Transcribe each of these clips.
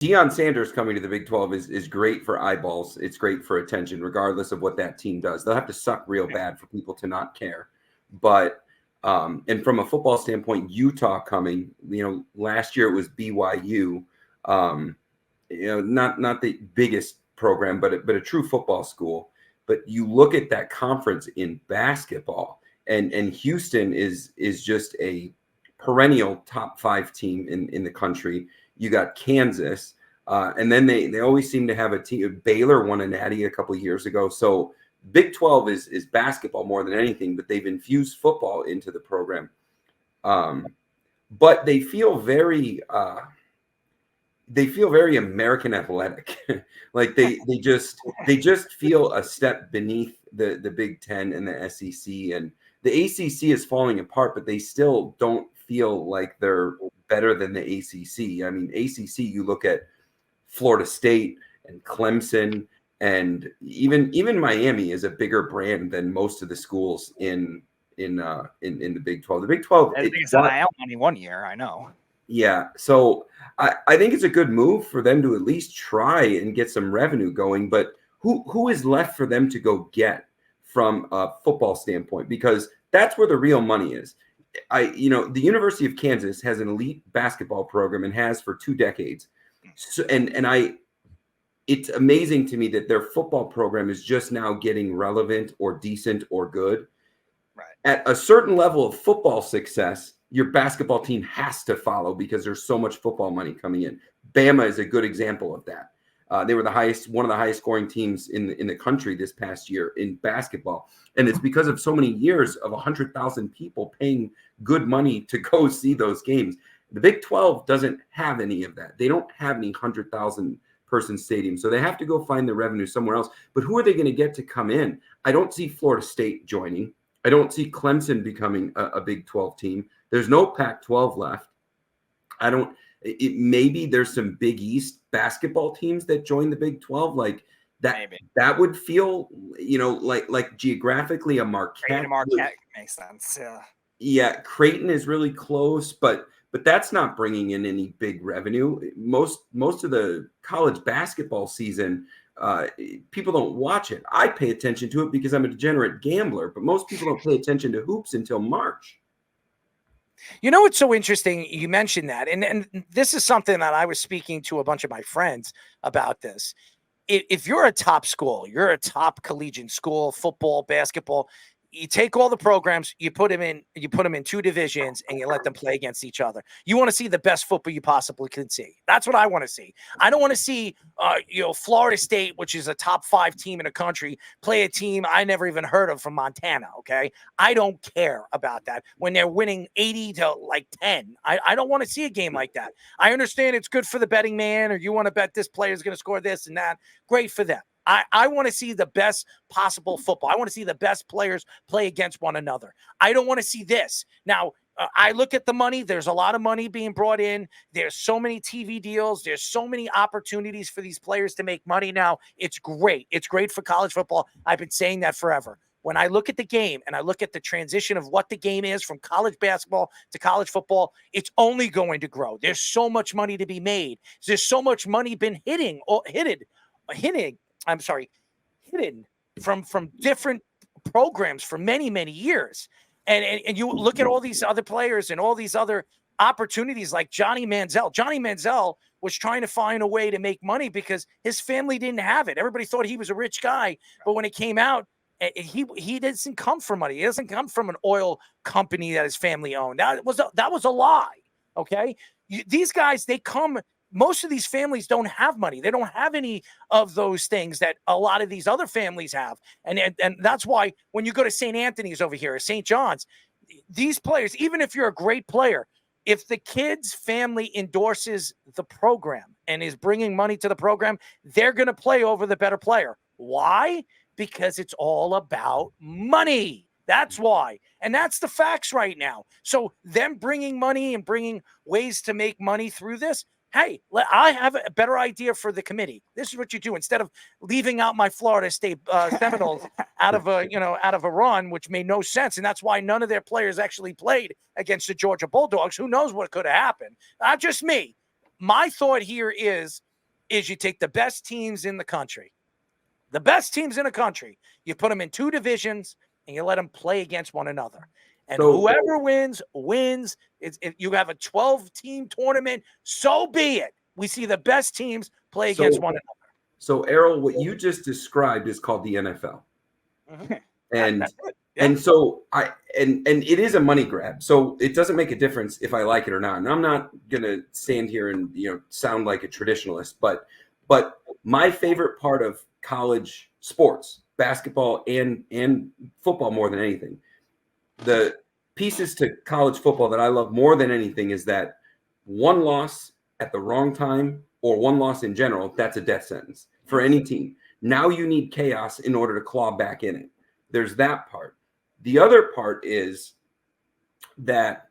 Deion Sanders coming to the Big 12 is great for eyeballs. It's great for attention, regardless of what that team does. They'll have to suck real bad for people to not care. But and from a football standpoint, Utah coming, last year it was BYU, not the biggest program, but a true football school. But you look at that conference in basketball, and Houston is just a perennial top 5 team in the country. You got Kansas, and then they always seem to have a team. Baylor won a natty a couple of years ago. So Big 12 is basketball more than anything, but they've infused football into the program. But they feel very American athletic. Like they just feel a step beneath the Big 10 and the SEC, and the ACC is falling apart, but they still don't feel like they're better than the ACC. I mean, ACC, you look at Florida State and Clemson, and even Miami is a bigger brand than most of the schools in the Big 12. The Big 12, I think it's NIL money one year. I know. Yeah, so I think it's a good move for them to at least try and get some revenue going. But who is left for them to go get from a football standpoint? Because that's where the real money is. The University of Kansas has an elite basketball program and has for 2 decades. So, it's amazing to me that their football program is just now getting relevant or decent or good. Right. At a certain level of football success, your basketball team has to follow because there's so much football money coming in. Bama is a good example of that. They were one of the highest scoring teams in the country this past year in basketball. And it's because of so many years of 100,000 people paying good money to go see those games. The Big 12 doesn't have any of that. They don't have any 100,000 person stadium. So they have to go find the revenue somewhere else. But who are they going to get to come in? I don't see Florida State joining. I don't see Clemson becoming a Big 12 team. There's no Pac-12 left. Maybe there's some Big East basketball teams that join the Big 12 like that. Maybe. That would feel, like geographically a Marquette. Marquette makes sense. Yeah. Yeah, Creighton is really close, but that's not bringing in any big revenue. Most of the college basketball season, people don't watch it. I pay attention to it because I'm a degenerate gambler, but most people don't pay attention to hoops until March. You know what's so interesting? You mentioned that, and this is something that I was speaking to a bunch of my friends about this. If you're a top school, you're a top collegiate school, football, basketball, you take all the programs, you put them in 2 divisions, and you let them play against each other. You want to see the best football you possibly can see. That's what I want to see. I don't want to see, Florida State, which is a top 5 team in the country, play a team I never even heard of from Montana. Okay, I don't care about that when they're winning 80 to 10. I don't want to see a game like that. I understand it's good for the betting man, or you want to bet this player is going to score this and that. Great for them. I want to see the best possible football. I want to see the best players play against one another. I don't want to see this. Now, I look at the money. There's a lot of money being brought in. There's so many TV deals. There's so many opportunities for these players to make money now. It's great. It's great for college football. I've been saying that forever. When I look at the game and I look at the transition of what the game is from college basketball to college football, it's only going to grow. There's so much money to be made. There's so much money been hidden from different programs for many, many years. And you look at all these other players and all these other opportunities like Johnny Manziel. Johnny Manziel was trying to find a way to make money because his family didn't have it. Everybody thought he was a rich guy. But when it came out, he doesn't come from money. He doesn't come from an oil company that his family owned. That was a lie. Okay. These guys, most of these families don't have money. They don't have any of those things that a lot of these other families have. And that's why when you go to St. Anthony's over here, or St. John's, these players, even if you're a great player, if the kid's family endorses the program and is bringing money to the program, they're going to play over the better player. Why? Because it's all about money. That's why. And that's the facts right now. So them bringing money and bringing ways to make money through this, hey, I have a better idea for the committee. This is what you do. Instead of leaving out my Florida State Seminoles out of a run, which made no sense. And that's why none of their players actually played against the Georgia Bulldogs. Who knows what could have happened? Not just me. My thought here is is you take the best teams in the country. The best teams in the country. You put them in 2 divisions and you let them play against one another. And whoever wins, wins. If you have a 12-team tournament, so be it. We see the best teams play against one another. So, Errol, what you just described is called the NFL. Mm-hmm. And so and it is a money grab. So it doesn't make a difference if I like it or not. And I'm not gonna stand here and sound like a traditionalist, but my favorite part of college sports, basketball and football more than anything, the pieces to college football that I love more than anything is that one loss at the wrong time or one loss in general, that's a death sentence for any team. Now you need chaos in order to claw back in it. There's that part. The other part is that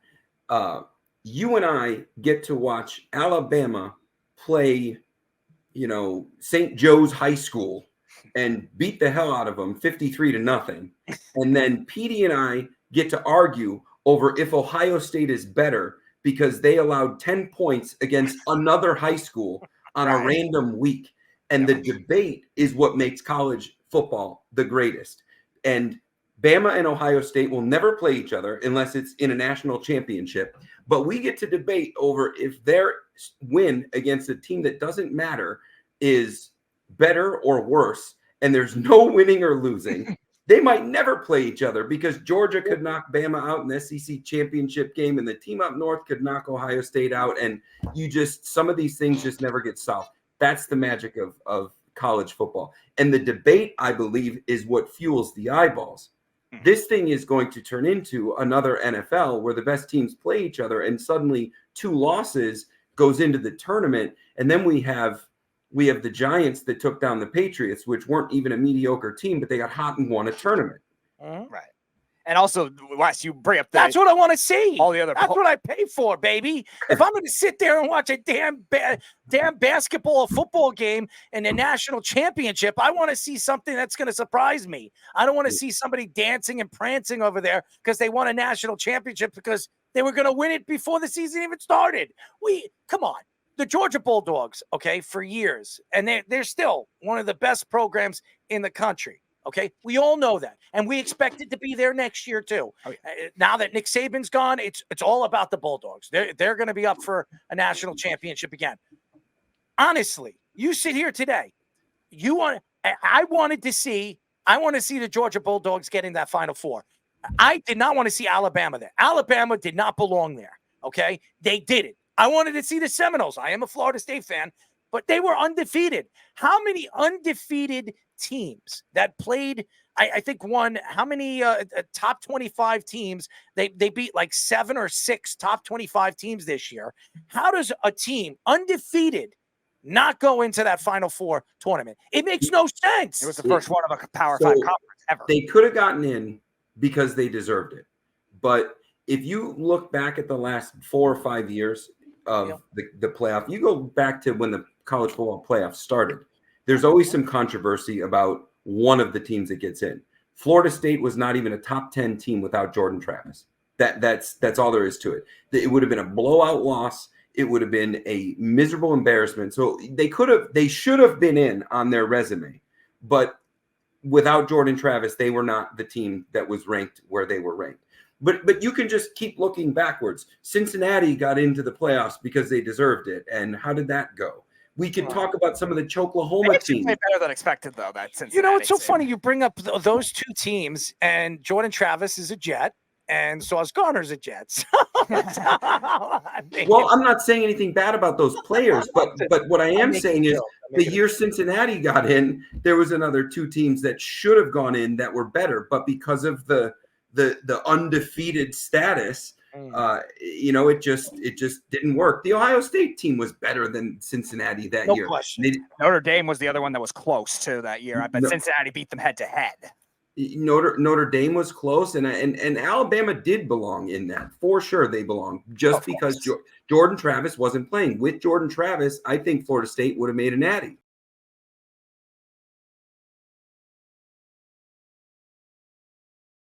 you and I get to watch Alabama play, St. Joe's High School and beat the hell out of them 53-0. And then Petey and I get to argue over if Ohio State is better because they allowed 10 points against another high school on a random week. And the debate is what makes college football the greatest. And Bama and Ohio State will never play each other unless it's in a national championship. But we get to debate over if their win against a team that doesn't matter is better or worse. And there's no winning or losing. They might never play each other because Georgia could knock Bama out in the SEC championship game and the team up north could knock Ohio State out. And some of these things just never get solved. That's the magic of college football. And the debate, I believe, is what fuels the eyeballs. This thing is going to turn into another NFL where the best teams play each other and suddenly 2 losses goes into the tournament. And then we have the Giants that took down the Patriots, which weren't even a mediocre team, but they got hot and won a tournament. Right. And also, Wes, you bring up that's what I want to see. All the other that's what I pay for, baby. If I'm going to sit there and watch a damn basketball or football game in the national championship, I want to see something that's going to surprise me. I don't want to see somebody dancing and prancing over there because they won a national championship because they were going to win it before the season even started. Come on. The Georgia Bulldogs, okay, for years, and they're still one of the best programs in the country. Okay, we all know that, and we expect it to be there next year too. Oh, yeah. Now that Nick Saban's gone, it's all about the Bulldogs. They're going to be up for a national championship again. Honestly, you sit here today. I want to see the Georgia Bulldogs getting that Final Four. I did not want to see Alabama there. Alabama did not belong there. Okay, they didn't. I wanted to see the Seminoles. I am a Florida State fan, but they were undefeated. How many undefeated teams that played, I think won how many top 25 teams? They beat like 7 or 6 top 25 teams this year. How does a team undefeated not go into that Final Four tournament? It makes no sense. It was the first one of a Power 5 conference ever. They could have gotten in because they deserved it. But if you look back at the last 4 or 5 years of the playoff, you go back to when the college football playoff started, there's always some controversy about one of the teams that gets in. Florida State was not even a top 10 team without Jordan Travis. That's all there is to it. It would have been a blowout loss. It would have been a miserable embarrassment. So they should have been in on their resume, but without Jordan Travis, they were not the team that was ranked where they were ranked. But you can just keep looking backwards. Cincinnati got into the playoffs because they deserved it. And how did that go? We could talk about some of the Choklahoma teams. Better than expected, though. That Cincinnati it's so funny. You bring up those 2 teams, and Jordan Travis is a Jet, and Sauce Gardner's a Jet. Well, I'm not saying anything bad about those players, but what I am saying is the year Cincinnati got in, there was another 2 teams that should have gone in that were better, but because of the undefeated status, it just didn't work. The Ohio State team was better than Cincinnati that year. Notre Dame was the other one that was close to that year. I bet Cincinnati beat them head to head. Notre Dame was close, and Alabama did belong in that. For sure they belong, just because Jordan Travis wasn't playing. With Jordan Travis, I think Florida State would have made a natty.